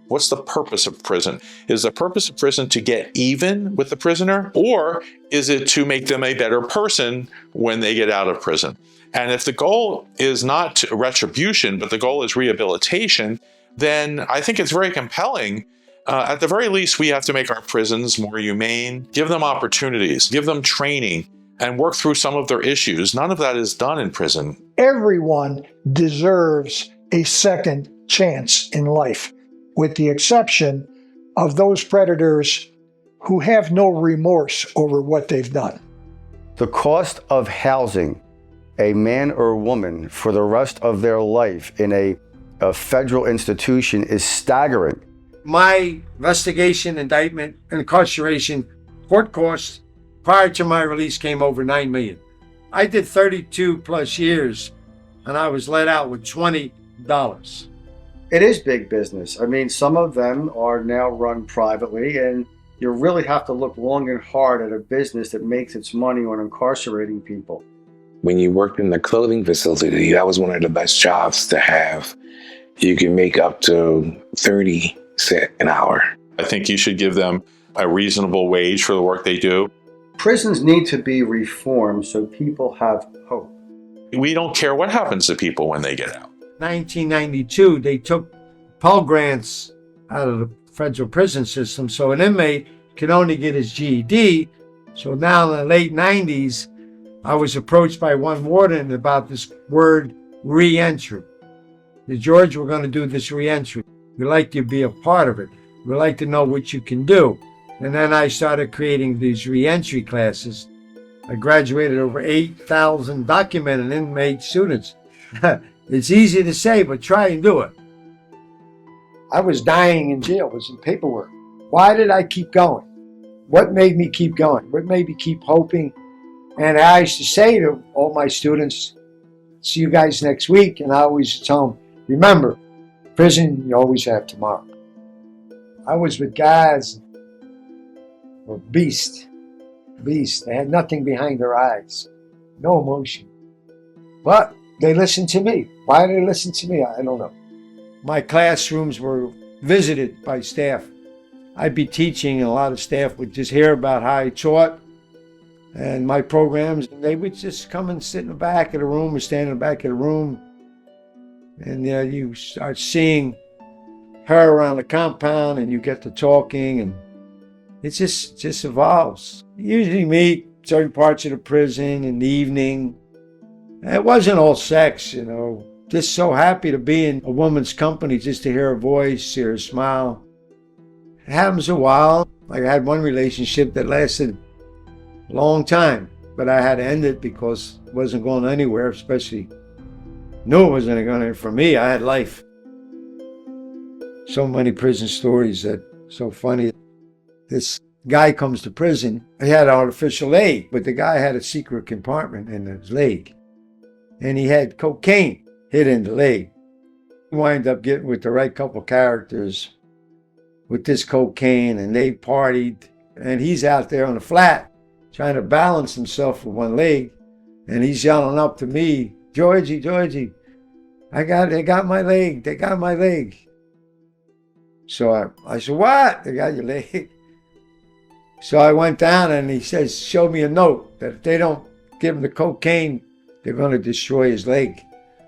What's the purpose of prison? Is the purpose of prison to get even with the prisoner, or is it to make them a better person when they get out of prison? And if the goal is not retribution, but the goal is rehabilitation, then I think it's very compelling. At the very least, we have to make our prisons more humane, give them opportunities, give them training, and work through some of their issues. None of that is done in prison. Everyone deserves a second chance in life, with the exception of those predators who have no remorse over what they've done. The cost of housing a man or woman for the rest of their life in a federal institution is staggering. My investigation, indictment, and incarceration court costs prior to my release came over $9 million. I did 32 plus years, and I was let out with $20. It is big business. I mean, some of them are now run privately, and you really have to look long and hard at a business that makes its money on incarcerating people. When you worked in the clothing facility, that was one of the best jobs to have. You can make up to 30 cents an hour. I think you should give them a reasonable wage for the work they do. Prisons need to be reformed so people have hope. We don't care what happens to people when they get out. 1992, they took Pell Grants out of the federal prison system, so an inmate could only get his GED. So now in the late 90s, I was approached by one warden about this word re-entry. George, we're going to do this reentry. We'd like you to be a part of it. We'd like to know what you can do. And then I started creating these reentry classes. I graduated over 8,000 documented inmate students. It's easy to say, but try and do it. I was dying in jail. It was in paperwork. Why did I keep going? What made me keep going? What made me keep hoping? And I used to say to all my students, see you guys next week. And I always tell them, remember, prison, you always have tomorrow. I was with guys who were beasts. They had nothing behind their eyes. No emotion. But they listened to me. Why did they listen to me? I don't know. My classrooms were visited by staff. I'd be teaching and a lot of staff would just hear about how I taught and my programs. And they would just come and sit in the back of the room or stand in the back of the room. And you start seeing her around the compound and you get to talking and it just evolves. You usually meet certain parts of the prison in the evening. It wasn't all sex, Just so happy to be in a woman's company, just to hear her voice, see her smile. It happens a while. Like I had one relationship that lasted a long time, but I had to end it because it wasn't going anywhere, especially knew it wasn't going anywhere for me. I had life. So many prison stories that so funny. This guy comes to prison. He had an artificial leg, but the guy had a secret compartment in his leg. And he had cocaine hidden in the leg. He wound up getting with the right couple characters with this cocaine, and they partied. And he's out there on the flat trying to balance himself with one leg. And he's yelling up to me, Georgie, they got my leg. So I said, what? They got your leg? So I went down and he says, show me a note that if they don't give him the cocaine, they're going to destroy his leg.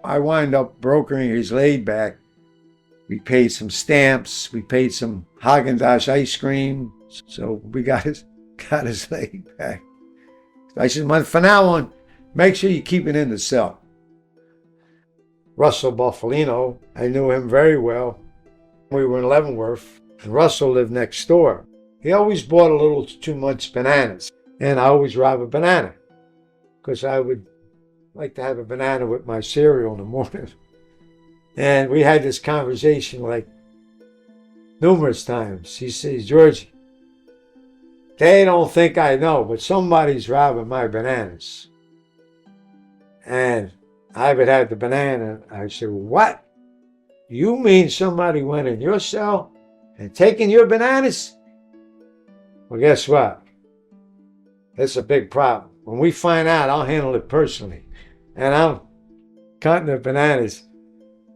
I wind up brokering his leg back. We paid some stamps. We paid some Haagen-Dazs ice cream. So we got his leg back. I said, for now on, make sure you keep it in the cell. Russell Buffalino, I knew him very well. We were in Leavenworth, and Russell lived next door. He always bought a little too much bananas, and I always rob a banana because I would like to have a banana with my cereal in the morning. And we had this conversation like numerous times. He says, Georgie, they don't think I know, but somebody's robbing my bananas. And I would have the banana. I said, what? You mean somebody went in your cell and taken your bananas? Well, guess what? That's a big problem. When we find out, I'll handle it personally. And I'm cutting the bananas.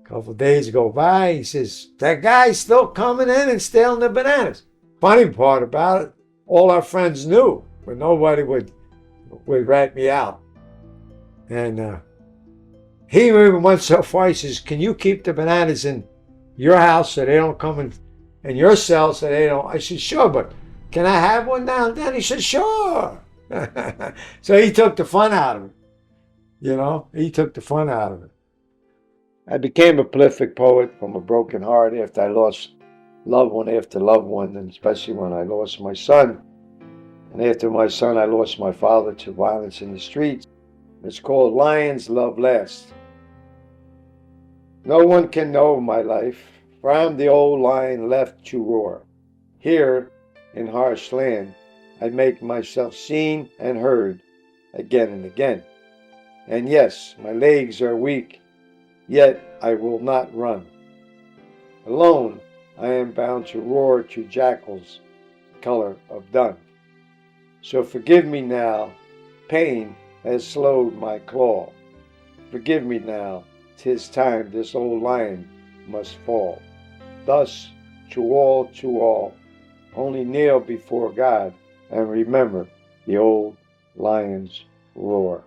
A couple of days go by, he says, that guy's still coming in and stealing the bananas. Funny part about it, all our friends knew, but nobody would rat me out. And he even went so far, he says, can you keep the bananas in your house so they don't come in your cell so they don't? I said, sure, but can I have one now and then? He said, sure. So he took the fun out of it. He took the fun out of it. I became a prolific poet from a broken heart after I lost loved one after loved one, and especially when I lost my son. And after my son, I lost my father to violence in the streets. It's called Lions Love Last. No one can know my life, for I'm the old lion left to roar. Here, in harsh land, I make myself seen and heard again and again. And yes, my legs are weak, yet I will not run. Alone, I am bound to roar to jackals, color of dun. So forgive me now, pain has slowed my claw. Forgive me now, 'tis time this old lion must fall. Thus, to all, only kneel before God and remember the old lion's roar.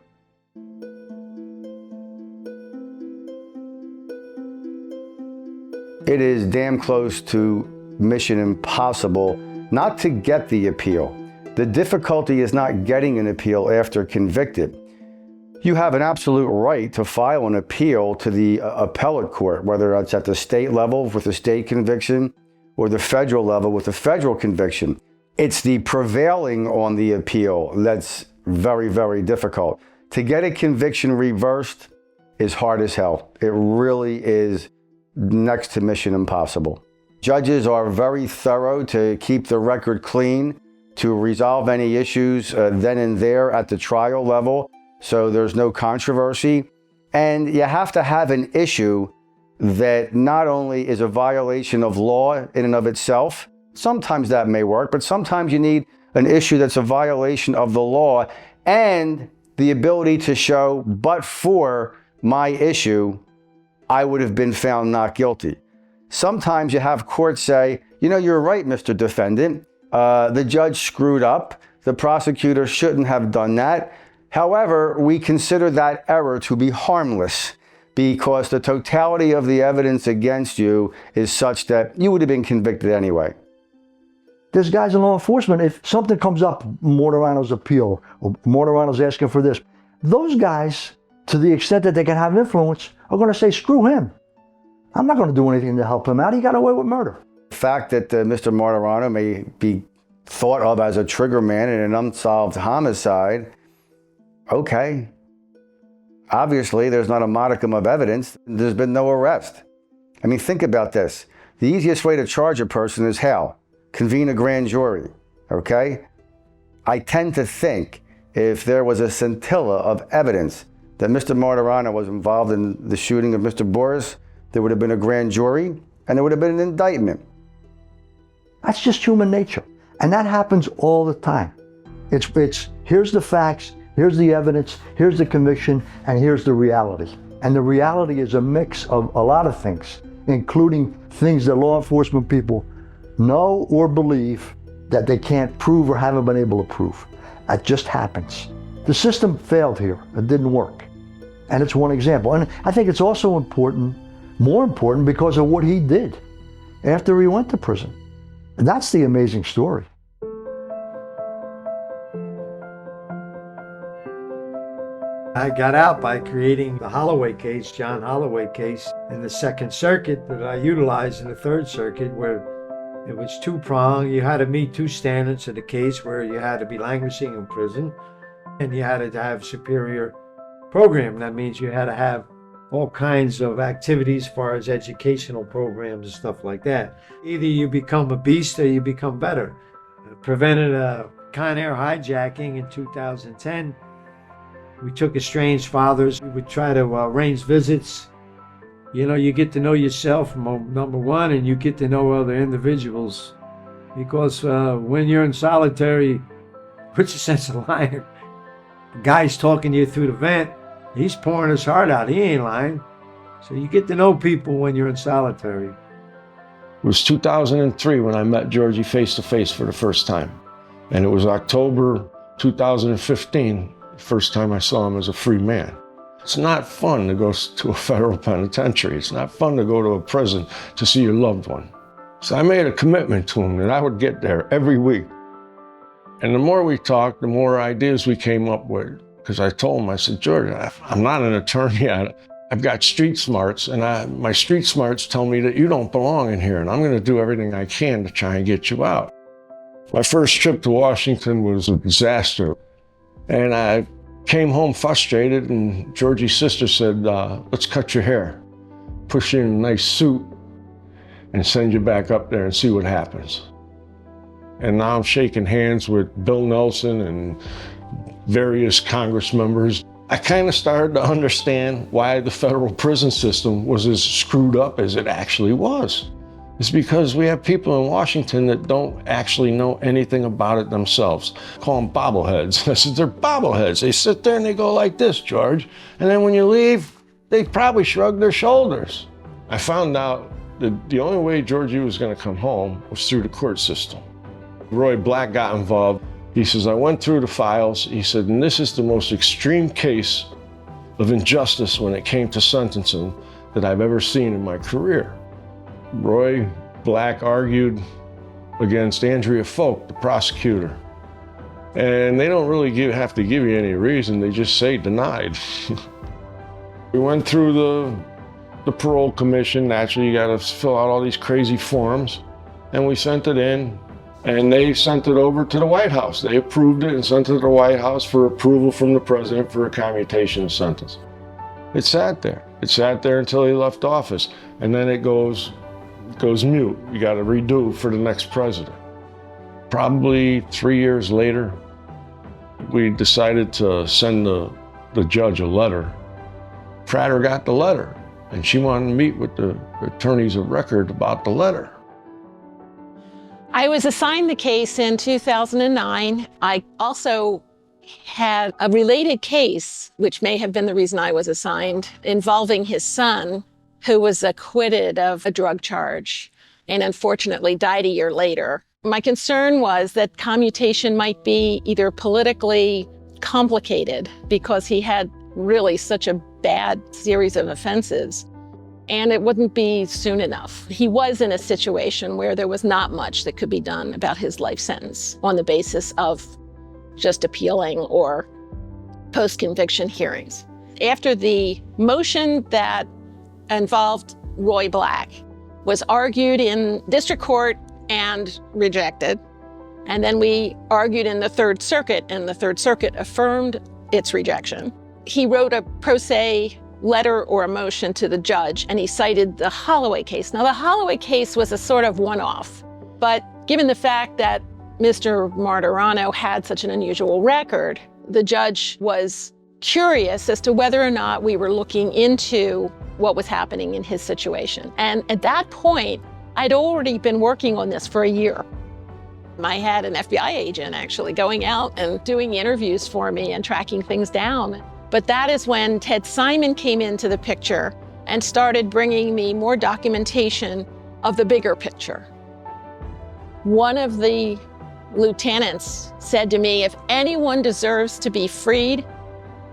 It is damn close to mission impossible not to get the appeal. The difficulty is not getting an appeal after convicted. You have an absolute right to file an appeal to the appellate court, whether it's at the state level with a state conviction or the federal level with a federal conviction. It's the prevailing on the appeal that's very, very difficult. To get a conviction reversed is hard as hell. It really is next to mission impossible. Judges are very thorough to keep the record clean, to resolve any issues then and there at the trial level, so there's no controversy. And you have to have an issue that not only is a violation of law in and of itself, sometimes that may work, but sometimes you need an issue that's a violation of the law and the ability to show, but for my issue, I would have been found not guilty. Sometimes you have courts say, you're right, Mr. Defendant. The judge screwed up. The prosecutor shouldn't have done that. However, we consider that error to be harmless because the totality of the evidence against you is such that you would have been convicted anyway. There's guys in law enforcement, if something comes up, Martorano's appeal, or Martorano's asking for this, those guys, to the extent that they can have influence, are going to say, screw him. I'm not going to do anything to help him out. He got away with murder. The fact that Mr. Martorano may be thought of as a trigger man in an unsolved homicide, okay. Obviously, there's not a modicum of evidence. There's been no arrest. I mean, think about this. The easiest way to charge a person is how? Convene a grand jury, okay? I tend to think if there was a scintilla of evidence that Mr. Martorano was involved in the shooting of Mr. Boris, there would have been a grand jury and there would have been an indictment. That's just human nature. And that happens all the time. It's here's the facts, here's the evidence, here's the conviction, and here's the reality. And the reality is a mix of a lot of things, including things that law enforcement people know or believe that they can't prove or haven't been able to prove. That just happens. The system failed here. It didn't work. And it's one example. And I think it's also important, more important, because of what he did after he went to prison. And that's the amazing story. I got out by creating the Holloway case, John Holloway case, in the Second Circuit that I utilized in the Third Circuit, where it was two-pronged. You had to meet two standards in the case where you had to be languishing in prison and you had to have superior program. That means you had to have all kinds of activities as far as educational programs and stuff like that. Either you become a beast or you become better. Prevented a Con Air hijacking in 2010. We took estranged fathers. We would try to arrange visits. You get to know yourself, number one, and you get to know other individuals. Because when you're in solitary, what's your sense of lying? The guy's talking to you through the vent. He's pouring his heart out. He ain't lying. So you get to know people when you're in solitary. It was 2003 when I met Georgie face-to-face for the first time. And it was October 2015, the first time I saw him as a free man. It's not fun to go to a federal penitentiary. It's not fun to go to a prison to see your loved one. So I made a commitment to him that I would get there every week. And the more we talked, the more ideas we came up with. Because I told him, I said, George, I'm not an attorney. I've got street smarts, and my street smarts tell me that you don't belong in here, and I'm going to do everything I can to try and get you out. My first trip to Washington was a disaster. And I came home frustrated, and Georgie's sister said, let's cut your hair, push you in a nice suit, and send you back up there and see what happens. And now I'm shaking hands with Bill Nelson and various Congress members. I kind of started to understand why the federal prison system was as screwed up as it actually was. It's because we have people in Washington that don't actually know anything about it themselves. I call them bobbleheads. I said, they're bobbleheads. They sit there and they go like this, George. And then when you leave, they probably shrug their shoulders. I found out that the only way Georgie was going to come home was through the court system. Roy Black got involved. He says, I went through the files. He said, and this is the most extreme case of injustice when it came to sentencing that I've ever seen in my career. Roy Black argued against Andrea Folk, the prosecutor. And they don't really have to give you any reason. They just say denied. We went through the parole commission. Naturally, you got to fill out all these crazy forms. And we sent it in, and they sent it over to the White House. They approved it and sent it to the White House for approval from the president for a commutation sentence. It sat there. It sat there until he left office. And then it goes mute. You got to redo for the next president. Probably 3 years later, we decided to send the judge a letter. Prater got the letter, and she wanted to meet with the attorneys of record about the letter. I was assigned the case in 2009. I also had a related case, which may have been the reason I was assigned, involving his son, who was acquitted of a drug charge and unfortunately died a year later. My concern was that commutation might be either politically complicated because he had really such a bad series of offenses, and it wouldn't be soon enough. He was in a situation where there was not much that could be done about his life sentence on the basis of just appealing or post-conviction hearings. After the motion that involved Roy Black was argued in district court and rejected. And then we argued in the Third Circuit, and the Third Circuit affirmed its rejection. He wrote a pro se letter or a motion to the judge, and he cited the Holloway case. Now, the Holloway case was a sort of one-off, but given the fact that Mr. Martorano had such an unusual record, the judge was curious as to whether or not we were looking into what was happening in his situation. And at that point, I'd already been working on this for a year. I had an FBI agent actually going out and doing interviews for me and tracking things down. But that is when Ted Simon came into the picture and started bringing me more documentation of the bigger picture. One of the lieutenants said to me, if anyone deserves to be freed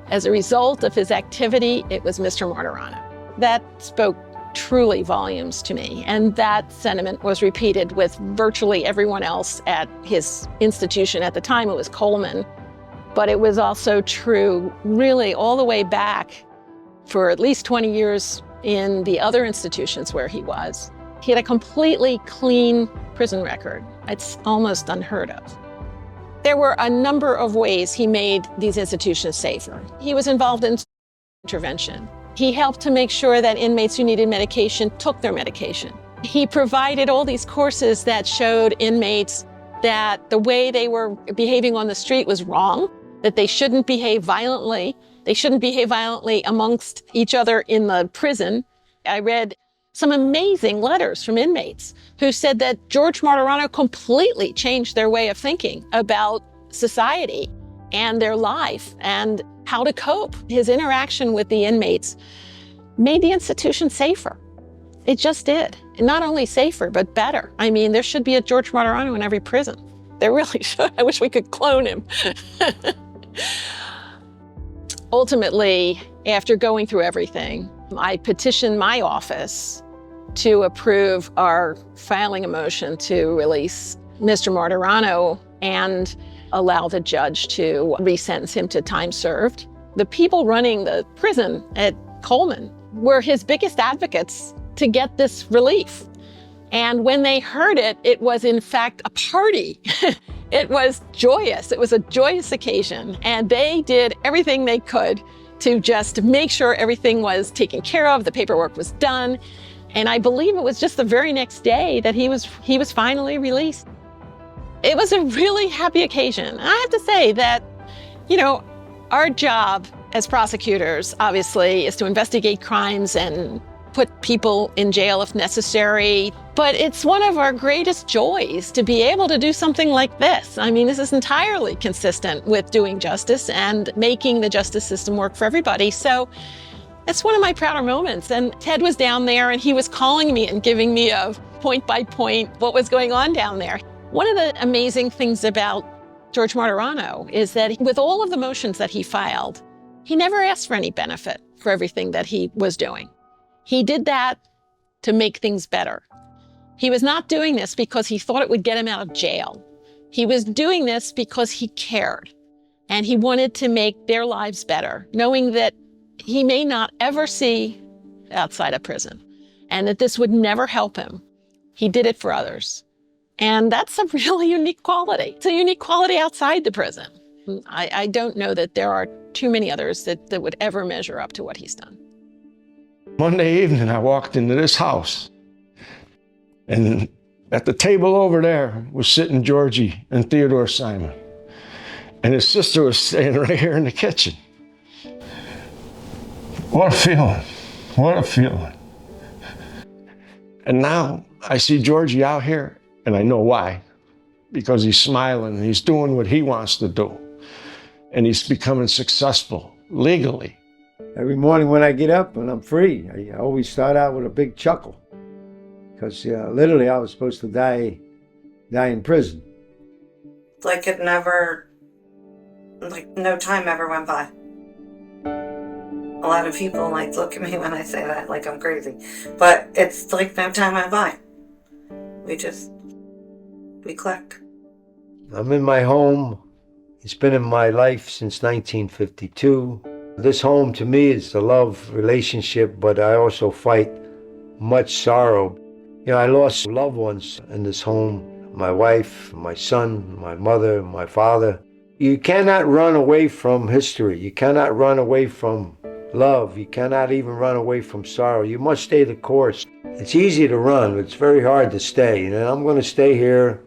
as a result of his activity, it was Mr. Martorano. That spoke truly volumes to me, and that sentiment was repeated with virtually everyone else at his institution. At the time, it was Coleman, but it was also true really all the way back for at least 20 years in the other institutions where he was. He had a completely clean prison record. It's almost unheard of. There were a number of ways he made these institutions safer. He was involved in intervention. He helped to make sure that inmates who needed medication took their medication. He provided all these courses that showed inmates that the way they were behaving on the street was wrong, that they shouldn't behave violently. They shouldn't behave violently amongst each other in the prison. I read some amazing letters from inmates who said that George Martorano completely changed their way of thinking about society and their life and how to cope. His interaction with the inmates made the institution safer. It just did. And not only safer, but better. I mean, there should be a George Martorano in every prison. There really should. I wish we could clone him. Ultimately, after going through everything, I petitioned my office to approve our filing a motion to release Mr. Martorano and allow the judge to resentence him to time served. The people running the prison at Coleman were his biggest advocates to get this relief. And when they heard it, it was in fact a party. It was joyous. It was a joyous occasion. And they did everything they could to just make sure everything was taken care of, the paperwork was done. And I believe it was just the very next day that he was finally released. It was a really happy occasion. I have to say that, our job as prosecutors, obviously, is to investigate crimes and put people in jail if necessary. But it's one of our greatest joys to be able to do something like this. I mean, this is entirely consistent with doing justice and making the justice system work for everybody. So it's one of my prouder moments. And Ted was down there and he was calling me and giving me a point by point what was going on down there. One of the amazing things about George Martorano is that with all of the motions that he filed, he never asked for any benefit for everything that he was doing. He did that to make things better. He was not doing this because he thought it would get him out of jail. He was doing this because he cared and he wanted to make their lives better, knowing that he may not ever see outside of prison and that this would never help him. He did it for others. And that's a really unique quality. It's a unique quality outside the prison. I don't know that there are too many others that would ever measure up to what he's done. Monday evening, I walked into this house, and at the table over there was sitting Georgie and Theodore Simon. And his sister was standing right here in the kitchen. What a feeling. What a feeling. And now I see Georgie out here, and I know why. Because he's smiling, and he's doing what he wants to do. And he's becoming successful legally. Every morning when I get up and I'm free, I always start out with a big chuckle. Because literally I was supposed to die in prison. Like it never, like no time ever went by. A lot of people like look at me when I say that like I'm crazy. But it's like no time went by. We clicked. I'm in my home. It's been in my life since 1952. This home to me is the love relationship, but I also fight much sorrow. You know, I lost loved ones in this home. My wife, my son, my mother, my father. You cannot run away from history. You cannot run away from love. You cannot even run away from sorrow. You must stay the course. It's easy to run, but it's very hard to stay. And I'm going to stay here.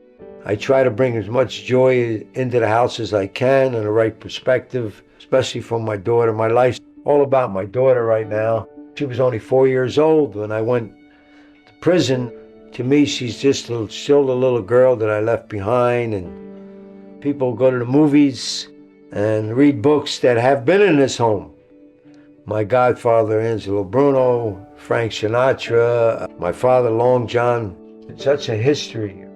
I try to bring as much joy into the house as I can and the right perspective, especially for my daughter. My life's all about my daughter right now. She was only 4 years old when I went to prison. To me, she's just still the little girl that I left behind. And people go to the movies and read books that have been in this home. My godfather, Angelo Bruno, Frank Sinatra, my father, Long John. It's such a history.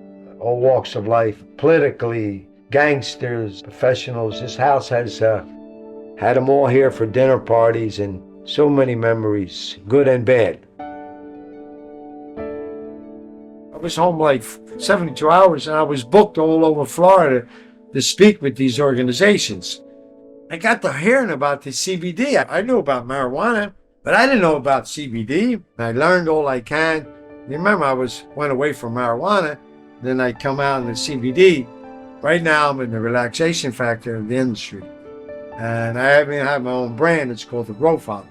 All walks of life, politically, gangsters, professionals. This house has had them all here for dinner parties and so many memories, good and bad. I was home like 72 hours and I was booked all over Florida to speak with these organizations. I got to hearing about the CBD. I knew about marijuana, but I didn't know about CBD. I learned all I can. You remember, I went away from marijuana. Then I come out in the CBD. Right now, I'm in the relaxation factor of the industry. And I even have my own brand. It's called the Grow Father.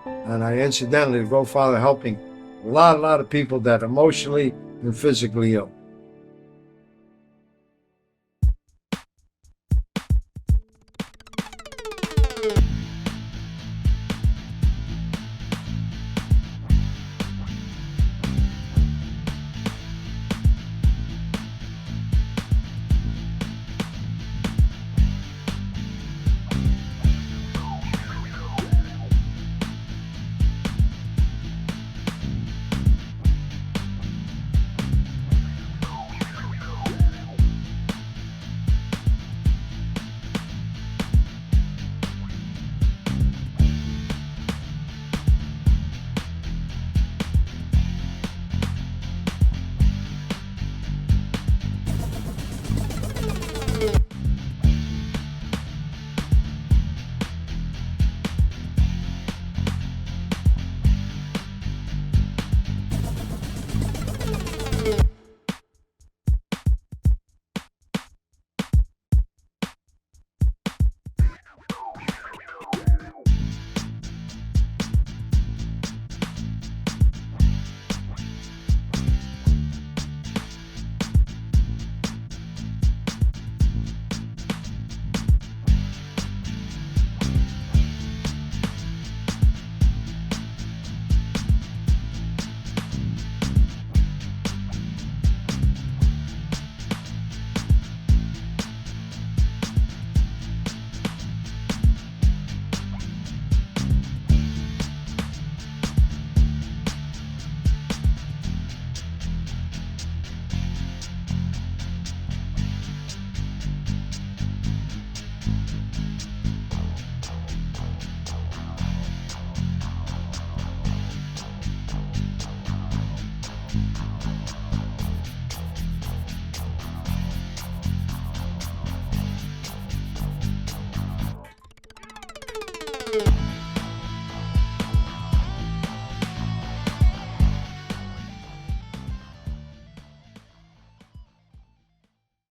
And I incidentally, the Grow Father, helping a lot of people that are emotionally and physically ill.